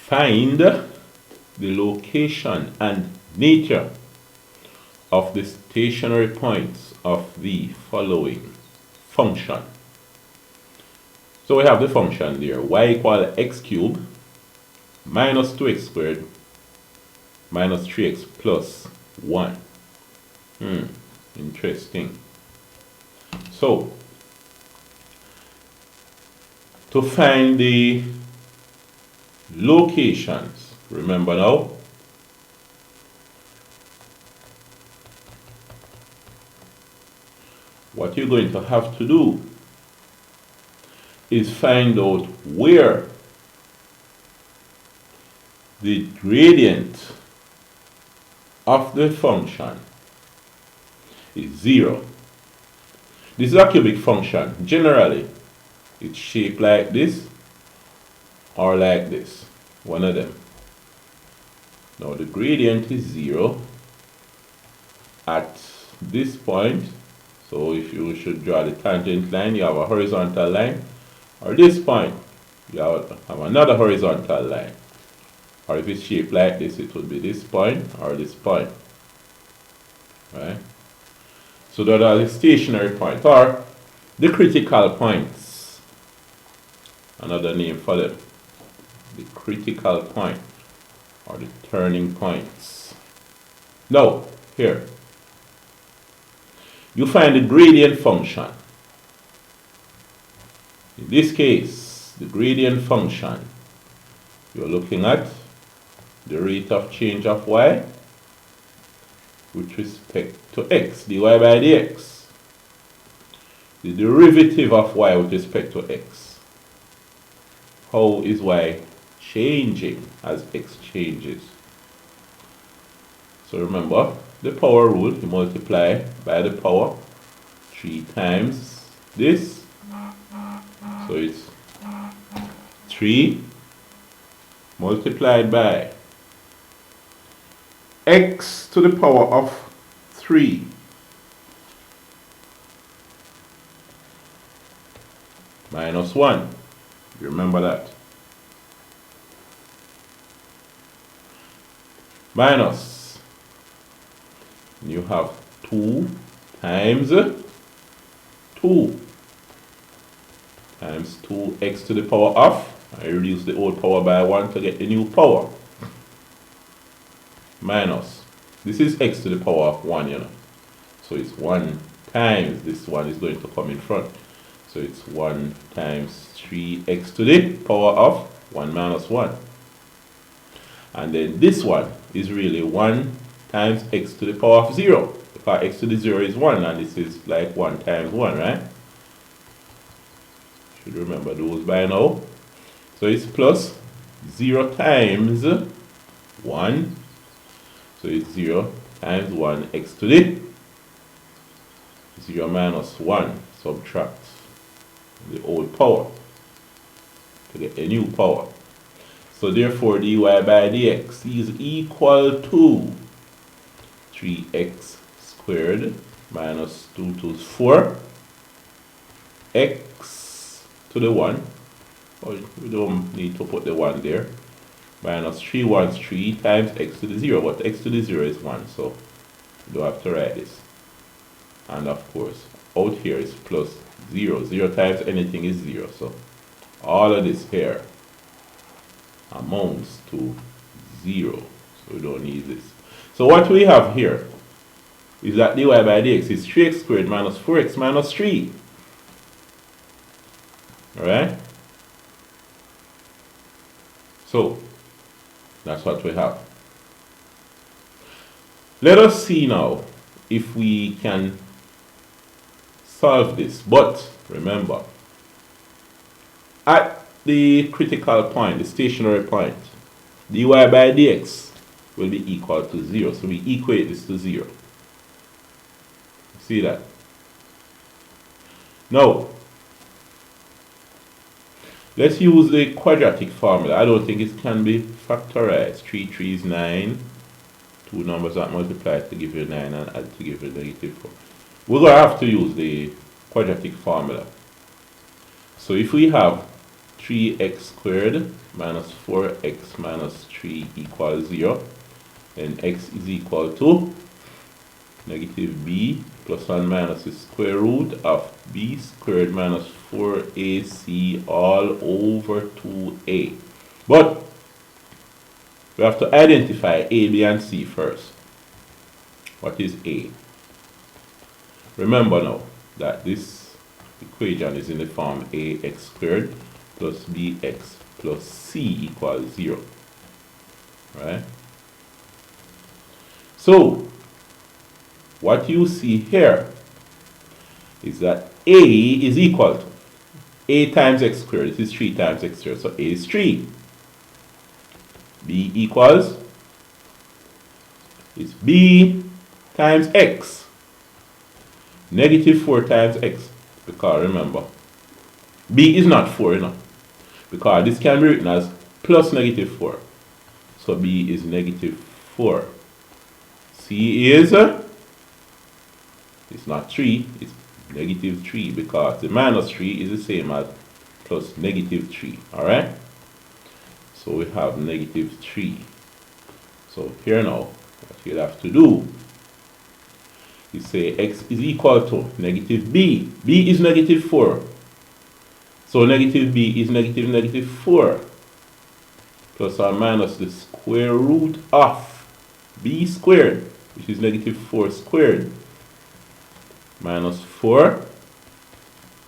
Find the location and nature of the stationary points of the following function. So we have the function there, y equal x cubed minus 2x squared minus 3x plus 1. Interesting. So, to find the locations, remember now, what you're going to have to do is find out where the gradient of the function is 0. This is a cubic function. Generally, it's shaped like this or like this. One of them. Now the gradient is 0 at this point. So if you should draw the tangent line, you have a horizontal line. Or this point, you have another horizontal line. Or if it's shaped like this, it would be this point or this point. Right? So that are the stationary points or the critical points. Another name for them. The critical point or the turning points. Now, here. You find the gradient function. In this case, the gradient function, you're looking at the rate of change of y with respect to x, dy by dx. The derivative of y with respect to x. How is y changing as x changes? So remember, the power rule, you multiply by the power 3 times this. So it's 3 multiplied by x to the power of 3 minus 1. You remember that? Minus, you have 2 times 2 times 2x to the power of, I reduce the old power by 1 to get the new power, minus, this is x to the power of 1, you know, so it's 1 times, this one is going to come in front, so it's 1 times 3x to the power of 1 minus 1, and then this one is really 1 times x to the power of 0, because x to the 0 is 1, and this is like 1 times 1, right? Should remember those by now. So it's plus 0 times 1, so it's 0 times 1 x to the 0 minus 1, subtract the old power to get a new power. So therefore dy by dx is equal to 3x squared minus 2 to 4 x to the 1, oh, we don't need to put the 1 there, minus 3 ones 3 times x to the 0, but x to the 0 is 1, so you don't have to write this. And of course, out here is plus 0. 0 times anything is 0, so all of this here amounts to 0, so we don't need this. So what we have here is that dy by dx is 3x squared minus 4x minus 3. Alright? So, that's what we have. Let us see now if we can solve this. But, remember, at the critical point, the stationary point, dy by dx will be equal to 0. So we equate this to 0. See that? Now, let's use the quadratic formula. I don't think it can be factorized. 3 3 is 9. Two numbers that multiply to give you 9 and add to give you negative 4. We're going to have to use the quadratic formula. So if we have 3x squared minus 4x minus 3 equals 0. Then x is equal to negative b plus or minus the square root of b squared minus 4ac all over 2a. But we have to identify a, b, and c first. What is a? Remember now that this equation is in the form ax squared plus bx plus c equals 0. Right? So, what you see here is that a is equal to a times x squared. This is 3 times x squared. So a is 3. B equals is b times x. Negative 4 times x. Because remember, b is not 4, you know. Because this can be written as plus negative 4. So b is negative 4. C is, it's not 3, it's negative 3, because the minus 3 is the same as plus negative 3. Alright? So we have negative 3. So here now, what you'll have to do, you say x is equal to negative b. B is negative 4. So negative b is negative 4. Plus or minus the square root of b squared, which is negative 4 squared, minus 4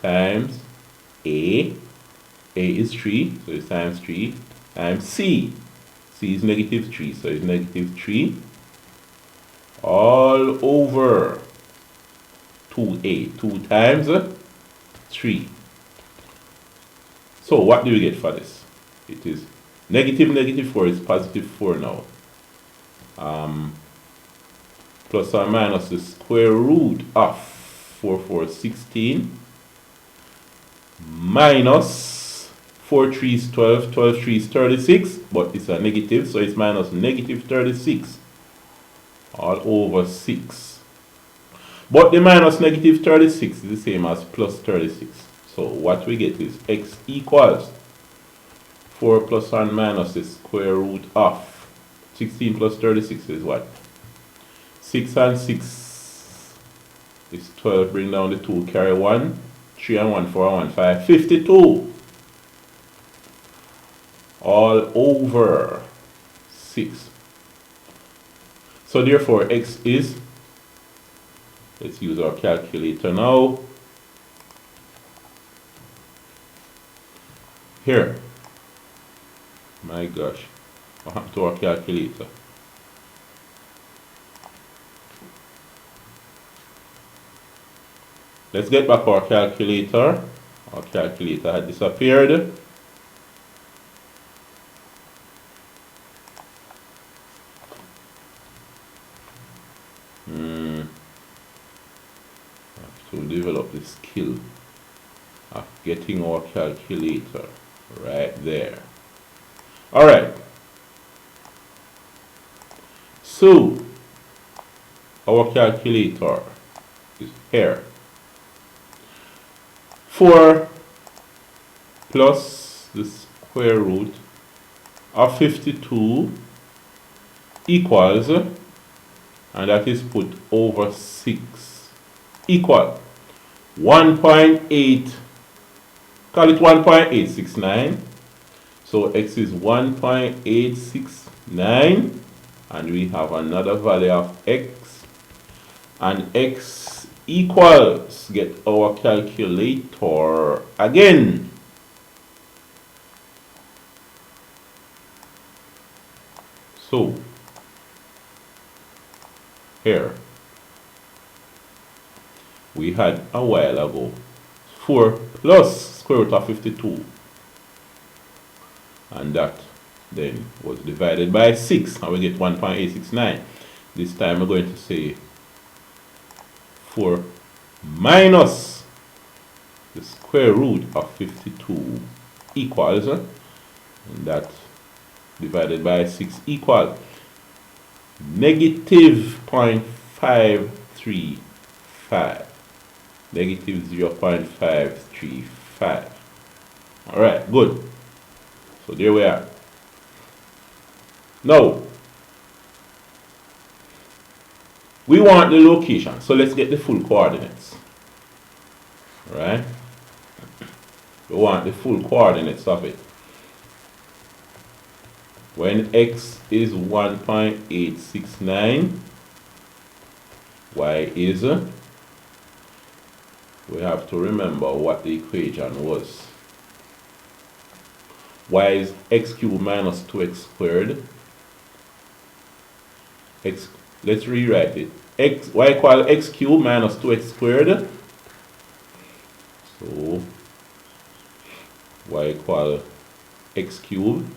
times a. A is 3, so it's times 3, times c. C is negative 3, so it's negative 3 all over 2a. 2 times 3. So what do we get for this? It is negative 4 is positive 4 now. Plus or minus the square root of 4 is 16 minus 4 3 is 12, 12 3 is 36, but it's a negative, so it's minus negative 36 all over 6. But the minus negative 36 is the same as plus 36. So what we get is x equals 4 plus or minus the square root of 16 plus 36 is what? 6 and 6 is 12, bring down the 2, carry 1, 3 and 1, 4 and 1, 5, 52 all over 6. So therefore x is, let's use our calculator now. Here, my gosh, what happened to our calculator? Let's get back our calculator. Our calculator had disappeared. Have to develop the skill of getting our calculator right there. Alright. So, our calculator is here. 4 plus the square root of 52 equals, and that is put over 6, equal 1.8, call it 1.869. So x is 1.869, and we have another value of x, and x equals, get our calculator again. So here we had a while ago 4 plus square root of 52, and that then was divided by 6, and we get 1.869. This time we're going to say 4 minus the square root of 52 equals, and that divided by 6 equals negative 0.535. Negative 0.535. Alright, good. So there we are. Now, we want the location, so let's get the full coordinates. Right? We want the full coordinates of it. When x is 1.869, y is, we have to remember what the equation was. Y is x cubed minus 2x squared. Let's rewrite it. Y equal x cubed minus 2x squared. So y equal x cubed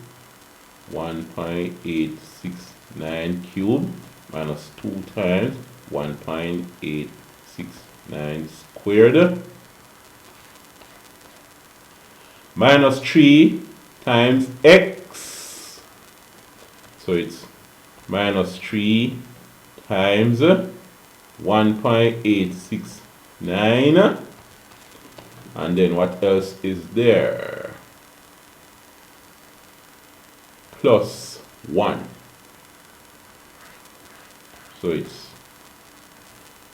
1.869 cubed minus 2 times 1.869 squared minus 3 times x. So it's minus 3 times 1.869, and then what else is there? Plus 1. So it's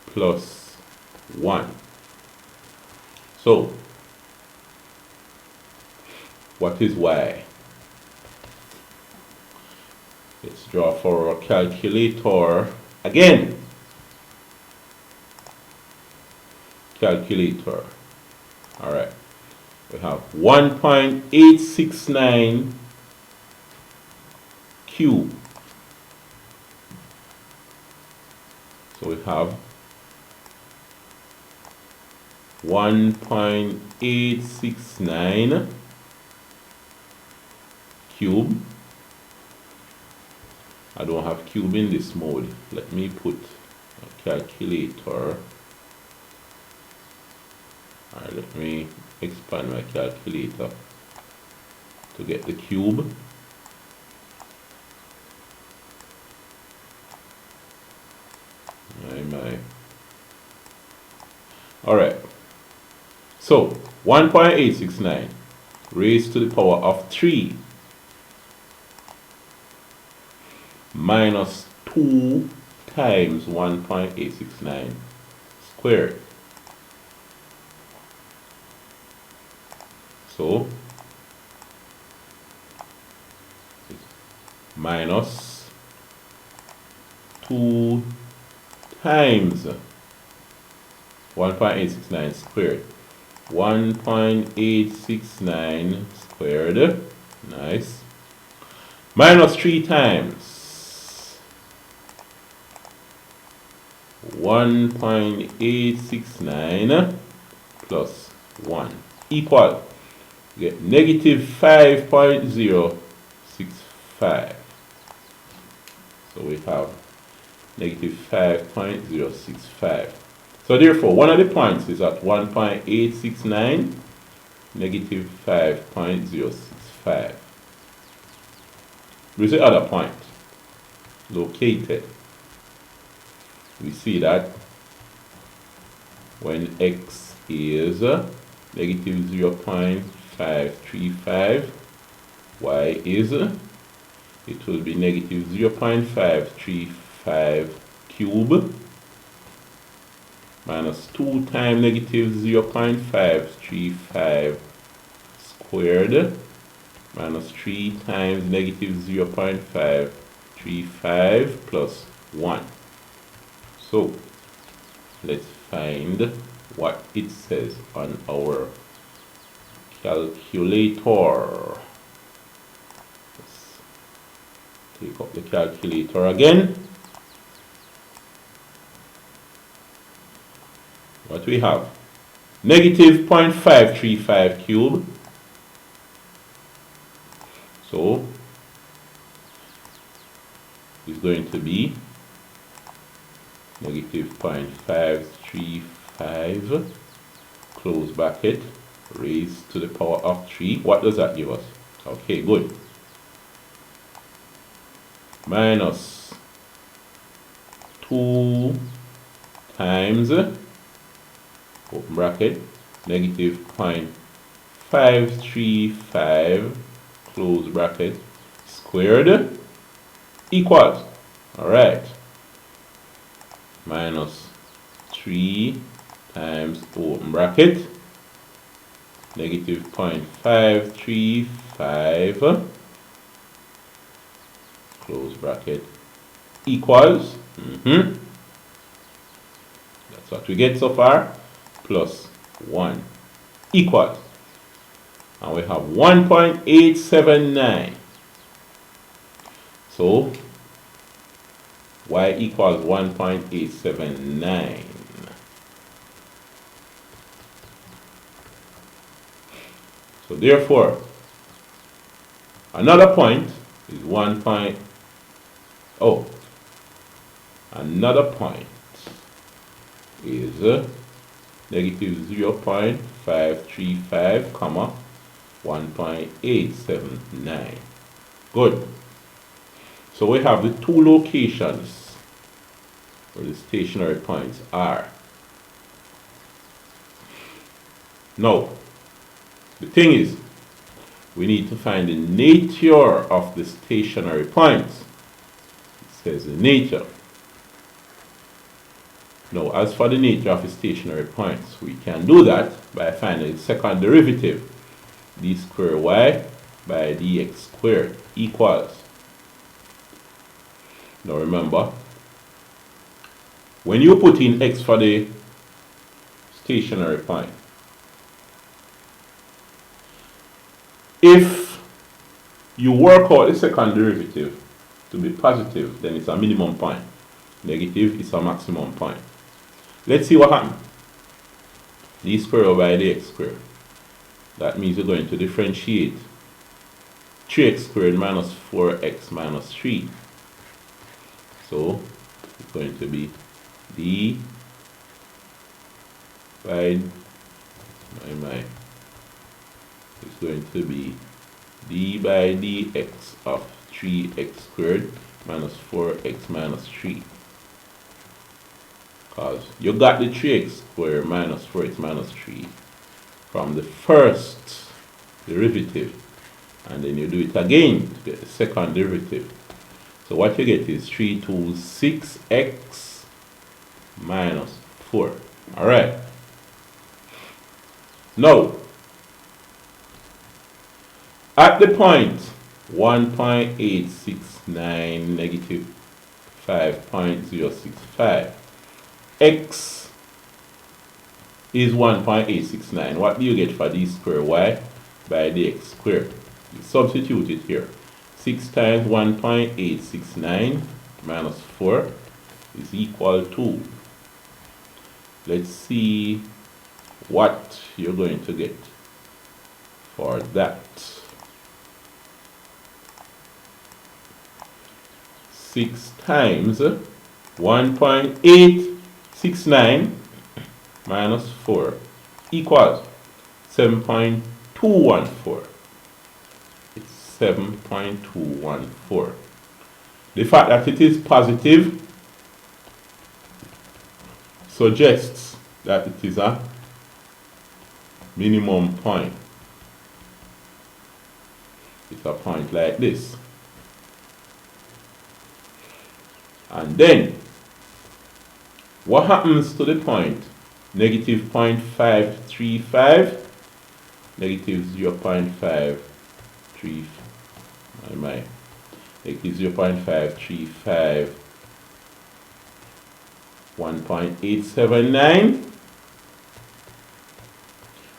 plus 1. So what is y? Let's draw for our calculator again. Calculator. Alright. We have 1.869 cube. So we have 1.869 cube. I don't have cube in this mode. Let me put a calculator. Alright, let me expand my calculator to get the cube. Alright. So 1.869 raised to the power of 3 minus 2 times 1.869 squared. So minus 2 times 1.869 squared. 1.869 squared. Nice. Minus 3 times 1.869 plus 1 equal, you get negative 5.065. So we have negative 5.065. So therefore, one of the points is at 1.869, negative 5.065. Where's the other point located? We see that when x is negative 0.535, y is, it will be negative 0.535 cube minus 2 times negative 0.535 squared minus 3 times negative 0.535 plus 1. So let's find what it says on our calculator. Let's take up the calculator again. What we have? Negative 0.535 cube. So it's going to be negative 0.535 close bracket raised to the power of 3. What does that give us? Okay, good. Minus 2 times open bracket negative 0.535 close bracket, squared equals, alright, minus 3 times open bracket, negative 0.535, close bracket, equals, that's what we get so far, plus 1 equals, and we have 1.879. So y equals 1.879. So therefore, another point is another point is negative 0.535, comma 1.879. Good. So we have the two locations where the stationary points are. Now, the thing is, we need to find the nature of the stationary points. It says the nature. Now, as for the nature of the stationary points, we can do that by finding the second derivative. D squared y by dx squared equals. Now remember, when you put in x for the stationary point, if you work out the second derivative to be positive, then it's a minimum point. Negative is a maximum point. Let's see what happens. D squared by dx squared. That means you're going to differentiate 3x squared minus 4x minus 3. So it's going to be d by it's going to be d by dx of 3x squared minus 4x minus 3. Because you got the 3x squared minus 4x minus 3 from the first derivative, and then you do it again to get the second derivative. So what you get is 3 to 6x minus 4. Alright. Now, at the point 1.869 negative 5.065, x is 1.869. What do you get for d squared y by dx squared? You substitute it here. 6 times 1.869 minus 4 is equal to, let's see what you're going to get for that. 6 times 1.869 minus 4 equals 7.214. It's 7.214. The fact that it is positive suggests that it is a minimum point. It's a point like this. And then, what happens to the point negative 0.535, negative 0.535, negative 0.535, 1.879.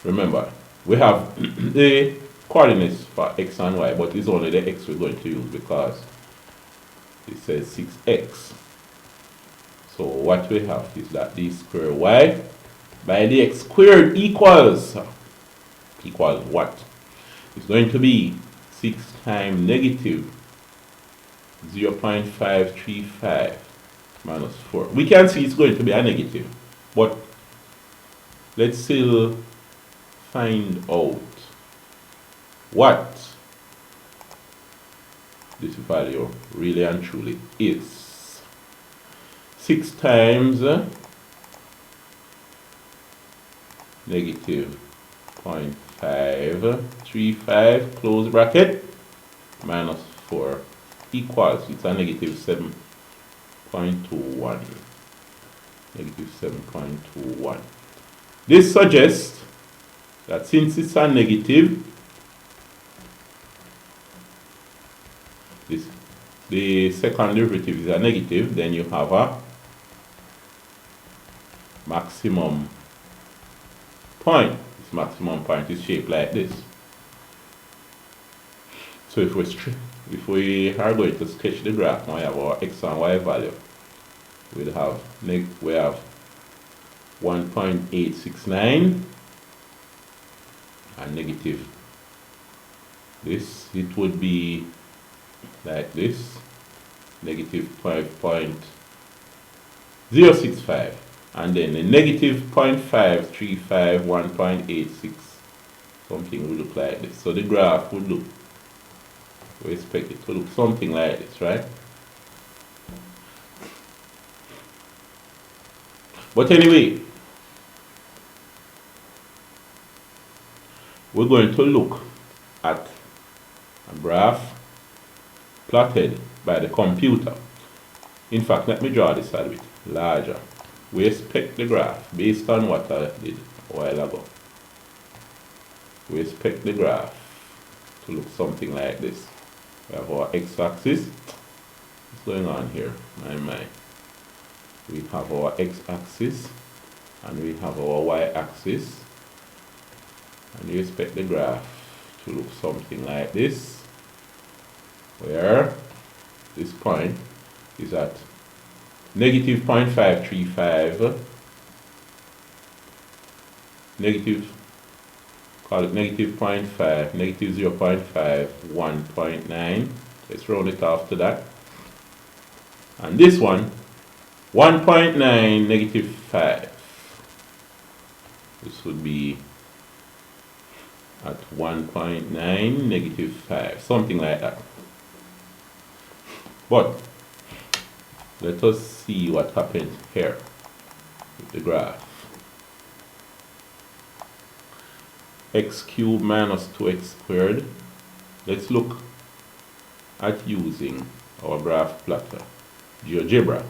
Remember, we have the coordinates for x and y, but it's only the x we're going to use because it says 6x. So what we have is that d squared y by dx squared equals what? It's going to be 6 times negative 0.535 minus 4. We can see it's going to be a negative, but let's still find out what this value really and truly is. 6 times negative 0.535 close bracket minus 4 equals, it's a negative 7.21. Negative 7.21. This suggests that since it's a negative, the second derivative is a negative, then you have a maximum point. This maximum point is shaped like this. So if we are going to sketch the graph, now we have our x and y value. We have 1.869 and negative this. It would be like this, negative 5.065, and then the negative 0.535, 1.86, something would look like this. So the graph would look, we expect it to look something like this, right? But anyway, we're going to look at a graph plotted by the computer. In fact, let me draw this a little bit larger. We expect the graph based on what I did a while ago. We expect the graph to look something like this. We have our x-axis. What's going on here? My. We have our x-axis and we have our y-axis. And we expect the graph to look something like this, where this point is at negative 0.535, call it negative 0.5, negative 0.5, 1.9. Let's round it off to that. And this one, 1.9, negative 5. This would be at 1.9, negative 5, something like that. But let us see what happens here with the graph. X cubed minus 2x squared. Let's look at using our graph plotter, GeoGebra.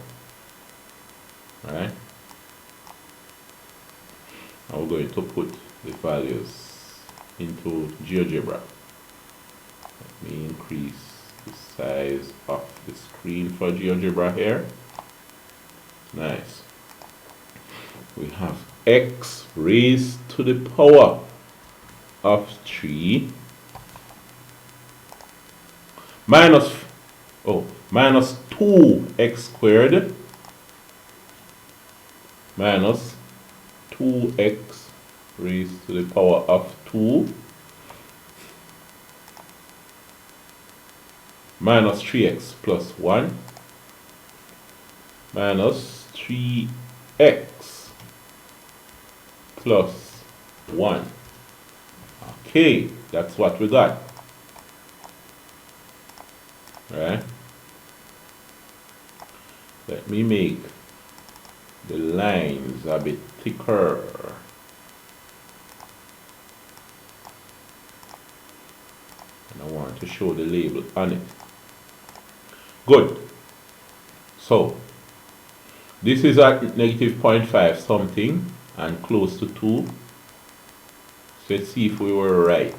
Right? Now we're going to put the values into GeoGebra. Let me increase the size of the screen for GeoGebra here. Nice. We have x raised to the power of 3 minus 2x squared minus 2x raised to the power of 2 minus 3x plus 1 minus 3x plus 1. Okay, that's what we got. Right? Let me make the lines a bit thicker. And I want to show the label on it. Good. So, this is at negative 0.5 something and close to 2. So let's see if we were right.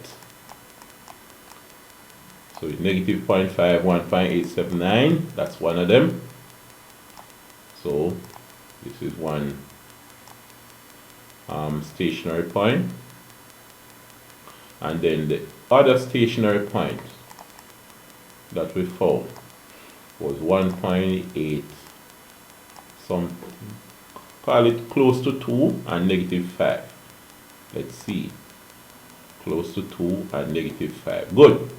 So it's negative 0.5, 1.879. That's one of them. So this is one stationary point. And then the other stationary point that we found was 1.8 something. Call it close to 2 and negative 5. Let's see. Close to 2 and negative 5. Good.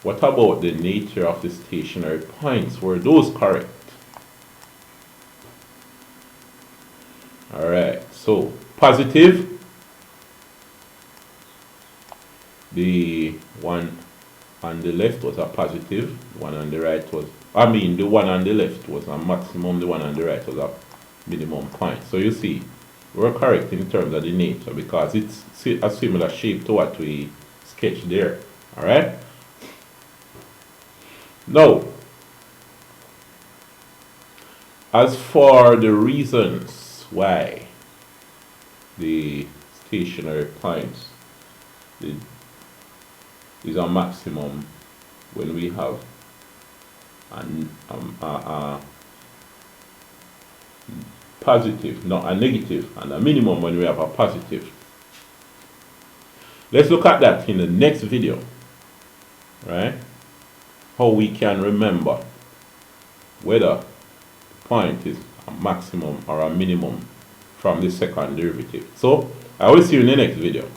What about the nature of the stationary points? Were those correct? Alright, so positive. The one on the left was a positive. The one on the right was, the one on the left was a maximum. The one on the right was a minimum point. So you see, we're correct in terms of the nature because it's a similar shape to what we sketched there. Alright? Now, as for the reasons why the stationary points is a maximum when we have a positive, not a negative, and a minimum when we have a positive. Let's look at that in the next video, right? How we can remember whether the point is a maximum or a minimum from the second derivative. So I will see you in the next video.